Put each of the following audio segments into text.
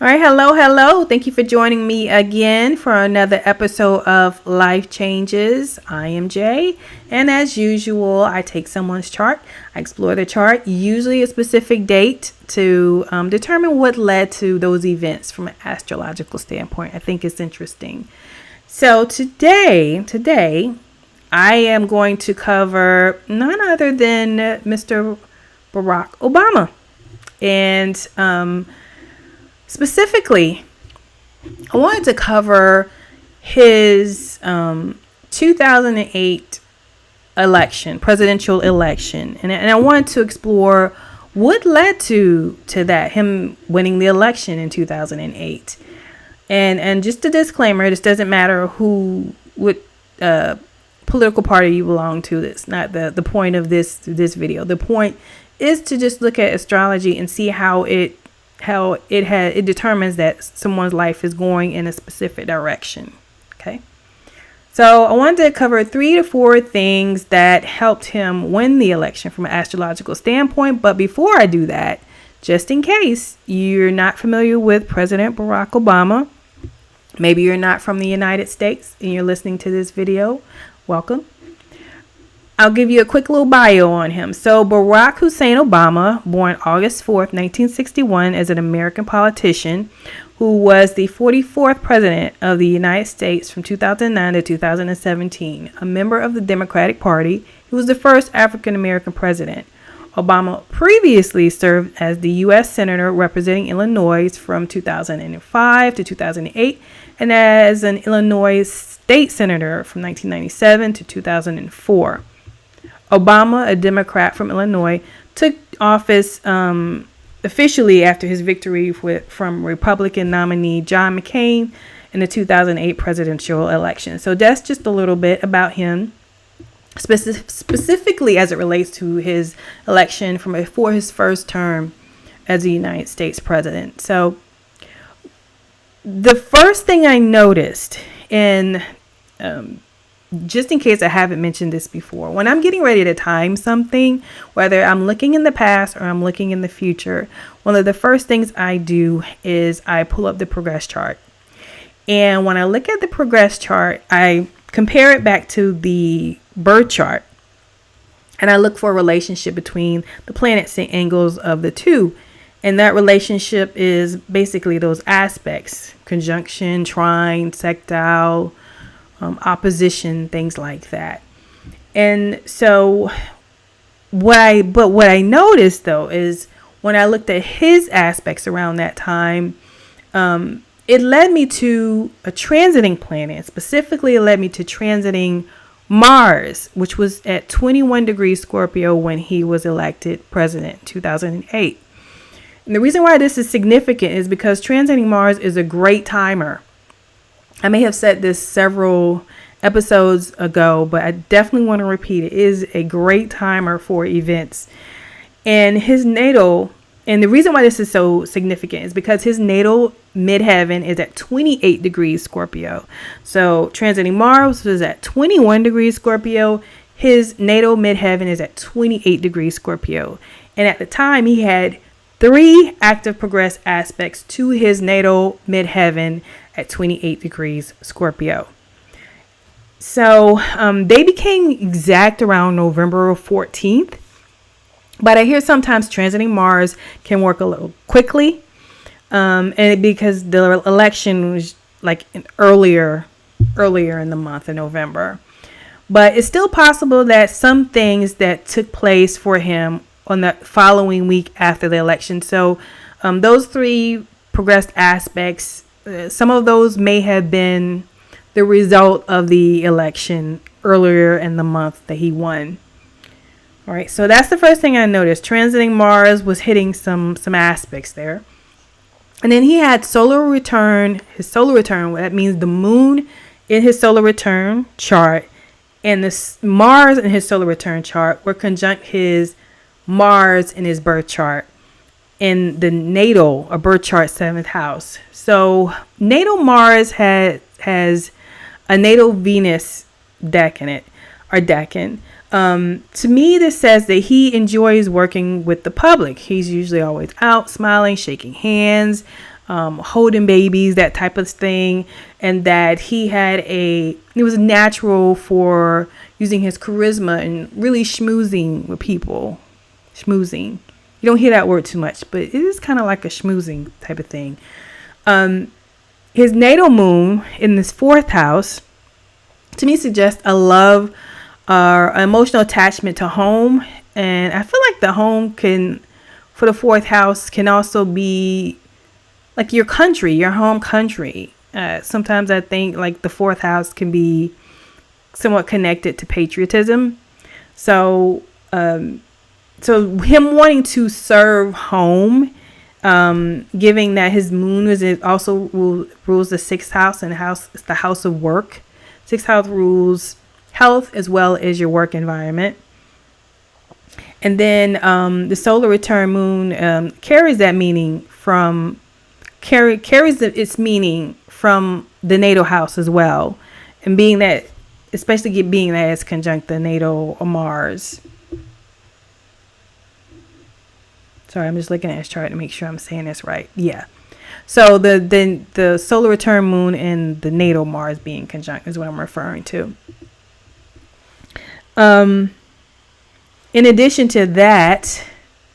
All right, hello. Thank you for joining me again for another episode of Life Changes. I am Jay, and as usual, I take someone's chart, I explore the chart, usually a specific date to determine what led to those events from an astrological standpoint. I think it's interesting. So today, I am going to cover none other than Mr. Barack Obama, and specifically, I wanted to cover his 2008 presidential election, and I wanted to explore what led to that, him winning the election in 2008. And just a disclaimer: this doesn't matter what political party you belong to. That's not the point of this video. The point is to just look at astrology and see how it determines that someone's life is going in a specific direction. Okay. So I wanted to cover 3 to 4 things that helped him win the election from an astrological standpoint. But before I do that, just in case you're not familiar with President Barack Obama, maybe you're not from the United States and you're listening to this video, welcome. I'll give you a quick little bio on him. So Barack Hussein Obama, born August 4th, 1961, is an American politician who was the 44th president of the United States from 2009 to 2017. A member of the Democratic Party, he was the first African American president. Obama previously served as the U.S. Senator representing Illinois from 2005 to 2008 and as an Illinois State Senator from 1997 to 2004. Obama, a Democrat from Illinois, took office officially after his victory from Republican nominee John McCain in the 2008 presidential election. So that's just a little bit about him, specifically as it relates to his election for his first term as the United States president. So the first thing I noticed just in case I haven't mentioned this before, when I'm getting ready to time something, whether I'm looking in the past or I'm looking in the future, one of the first things I do is I pull up the progress chart. And when I look at the progress chart, I compare it back to the birth chart. And I look for a relationship between the planets and angles of the two. And that relationship is basically those aspects: conjunction, trine, sextile, opposition, things like that. And so what I noticed though is when I looked at his aspects around that time, it led me to a transiting planet. Specifically, it led me to transiting Mars, which was at 21 degrees Scorpio when he was elected president in 2008. And the reason why this is significant is because transiting Mars is a great timer. I may have said this several episodes ago, but I definitely want to repeat it. It is a great timer for events. And the reason why this is so significant is because his natal midheaven is at 28 degrees Scorpio. So transiting Mars was at 21 degrees Scorpio. His natal midheaven is at 28 degrees Scorpio. And at the time, he had 3 active progress aspects to his natal midheaven at 28 degrees Scorpio. So they became exact around November 14th. But I hear sometimes transiting Mars can work a little quickly. And because the election was like earlier in the month of November. But it's still possible that some things that took place for him on the following week after the election. So those 3 progressed aspects, some of those may have been the result of the election earlier in the month that he won. All right, so that's the first thing I noticed. Transiting Mars was hitting some aspects there. And then he had solar return, that means the moon in his solar return chart and the Mars in his solar return chart were conjunct his Mars in his birth chart in the natal or birth chart 7th house. So natal Mars has a natal Venus decan. To me, this says that he enjoys working with the public. He's usually always out, smiling, shaking hands, holding babies, that type of thing, and that it was natural for using his charisma and really schmoozing with people. Schmoozing. You don't hear that word too much, but it is kind of like a schmoozing type of thing. His natal moon in this 4th house, to me, suggests a love or emotional attachment to home. And I feel like the home for the 4th house, can also be like your country, your home country. Sometimes I think like the 4th house can be somewhat connected to patriotism. So him wanting to serve home, giving that his moon also rules the 6th house, and it's the house of work. 6th house rules health as well as your work environment. And then the solar return moon carries that meaning its meaning from the natal house as well, and being that it's conjunct the natal Mars. Sorry, I'm just looking at his chart to make sure I'm saying this right. Yeah. So the solar return moon and the natal Mars being conjunct is what I'm referring to. In addition to that,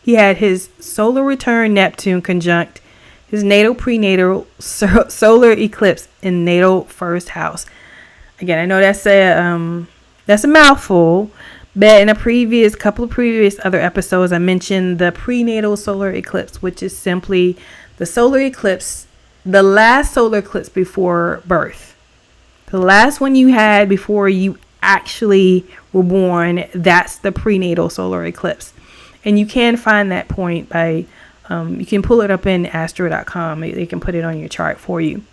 he had his solar return Neptune conjunct his natal prenatal solar eclipse in natal 1st house. Again, I know that's a mouthful, but in a couple of previous other episodes, I mentioned the prenatal solar eclipse, which is simply the solar eclipse, the last solar eclipse before birth. The last one you had before you actually were born, that's the prenatal solar eclipse. And you can find that point by, you can pull it up in astro.com. They can put it on your chart for you.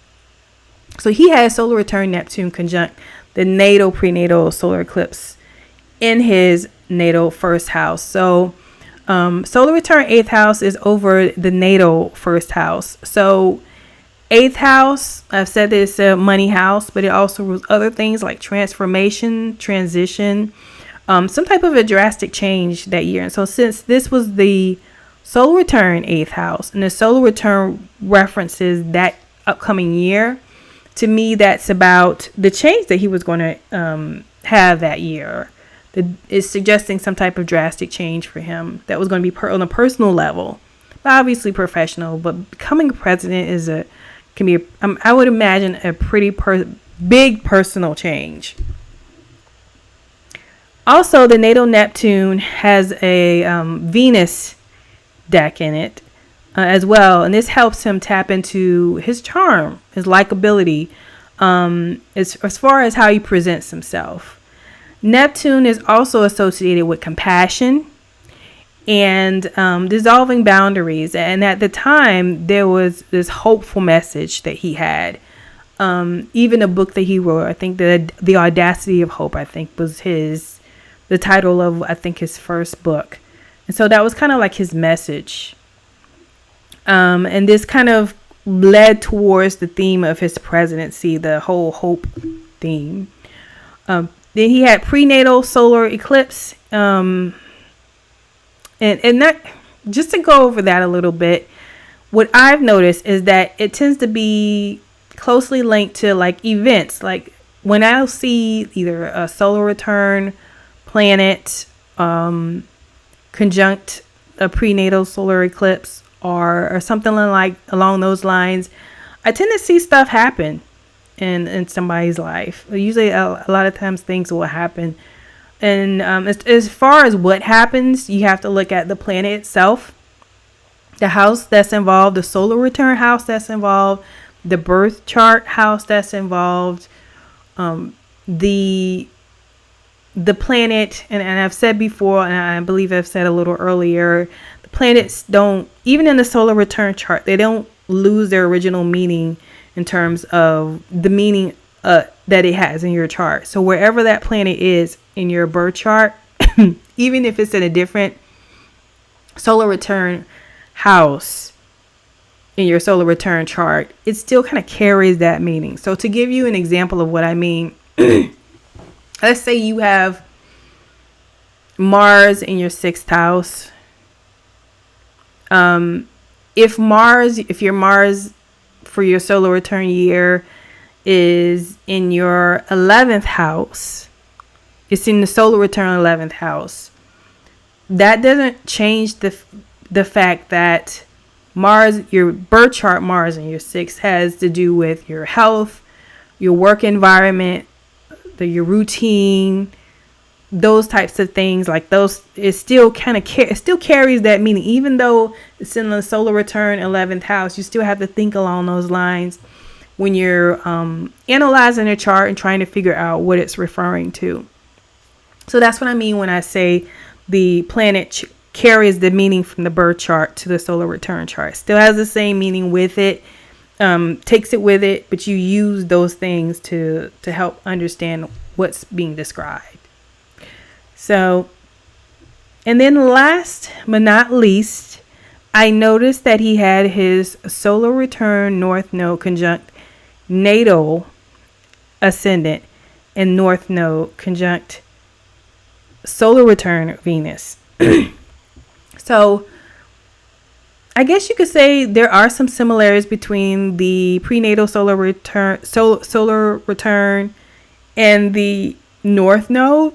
So he has solar return Neptune conjunct the natal prenatal solar eclipse in his natal 1st house. So solar return 8th house is over the natal 1st house. So 8th house, I've said that it's a money house, but it also rules other things like transformation, transition, some type of a drastic change that year. And so since this was the solar return 8th house, and the solar return references that upcoming year, to me, that's about the change that he was going to have that year. It's suggesting some type of drastic change for him that was going to be on a personal level, but obviously professional. But becoming president I would imagine, a pretty big personal change. Also, the natal Neptune has a Venus deck in it as well, and this helps him tap into his charm, his likability, as far as how he presents himself. Neptune is also associated with compassion and dissolving boundaries. And at the time, there was this hopeful message that he had. Even a book that he wrote, I think The Audacity of Hope, I think was the title of, I think, his first book. And so that was kind of like his message. And this kind of led towards the theme of his presidency, the whole hope theme. Then he had prenatal solar eclipse. And that, just to go over that a little bit, what I've noticed is that it tends to be closely linked to like events. Like when I see either a solar return planet conjunct a prenatal solar eclipse or something like along those lines, I tend to see stuff happen in somebody's life. Usually a lot of times things will happen. And as far as what happens, you have to look at the planet itself, the house that's involved, the solar return house that's involved, the birth chart house that's involved, the planet, and I've said before, and I believe I've said a little earlier, the planets don't, even in the solar return chart, they don't lose their original meaning in terms of the meaning that it has in your chart. So wherever that planet is in your birth chart, even if it's in a different solar return house in your solar return chart, it still kind of carries that meaning. So to give you an example of what I mean, let's say you have Mars in your 6th house. If your Mars for your solar return year is in your 11th house. It's in the solar return 11th house. That doesn't change the fact that Mars, your birth chart Mars in your 6th, has to do with your health, your work environment, your routine, those types of things. Like those, it still kind of it still carries that meaning. Even though it's in the solar return 11th house, you still have to think along those lines when you're analyzing a chart and trying to figure out what it's referring to. So that's what I mean when I say the planet carries the meaning from the birth chart to the solar return chart. Still has the same meaning with it, takes it with it, but you use those things to help understand what's being described. So, and then last but not least, I noticed that he had his solar return north node conjunct natal ascendant and north node conjunct solar return Venus. So I guess you could say there are some similarities between the prenatal solar return and the north node,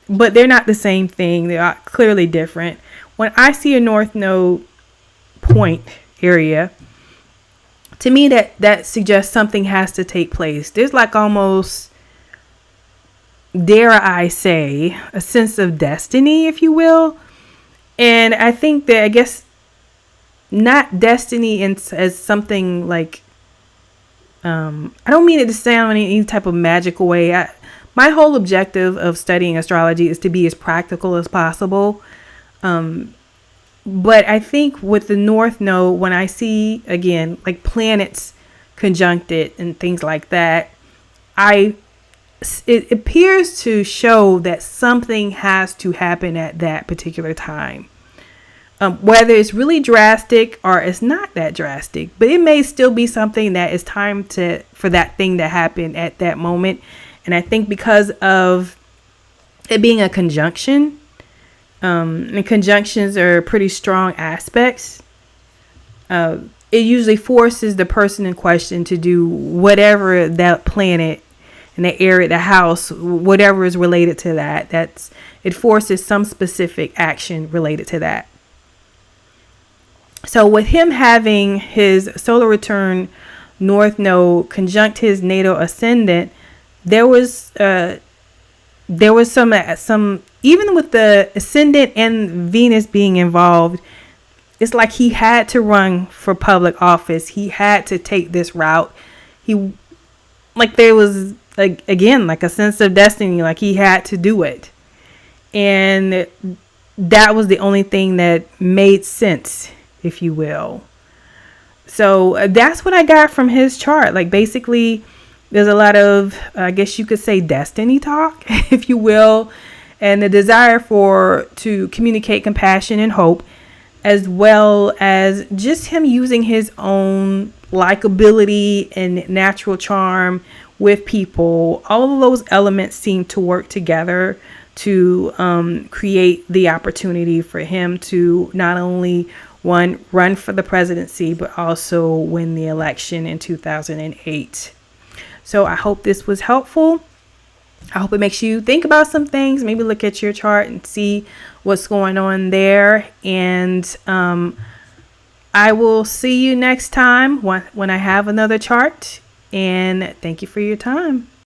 but they're not the same thing. They are clearly different. When I see a north node point area, to me that suggests something has to take place. There's like almost, dare I say, a sense of destiny, if you will. And I think that, I guess, not destiny as something like, I don't mean it to sound in any type of magical way. My whole objective of studying astrology is to be as practical as possible. But I think with the north node, when I see, again, like planets conjuncted and things like that, it appears to show that something has to happen at that particular time. Whether it's really drastic or it's not that drastic, but it may still be something that is time for that thing to happen at that moment. And I think because of it being a conjunction, and conjunctions are pretty strong aspects, it usually forces the person in question to do whatever that planet in the area, the house, whatever is related to that. It forces some specific action related to that. So with him having his solar return north node conjunct his natal ascendant, there was some even with the ascendant and Venus being involved, it's like he had to run for public office. He had to take this route. There was, like, again, like a sense of destiny, like he had to do it. And that was the only thing that made sense, if you will. So that's what I got from his chart. Like, basically, there's a lot of, I guess you could say, destiny talk, if you will, and the desire to communicate compassion and hope, as well as just him using his own likability and natural charm with people. All of those elements seem to work together to create the opportunity for him to not only run for the presidency, but also win the election in 2008. So I hope this was helpful. I hope it makes you think about some things, maybe look at your chart and see what's going on there. And I will see you next time when I have another chart. And thank you for your time.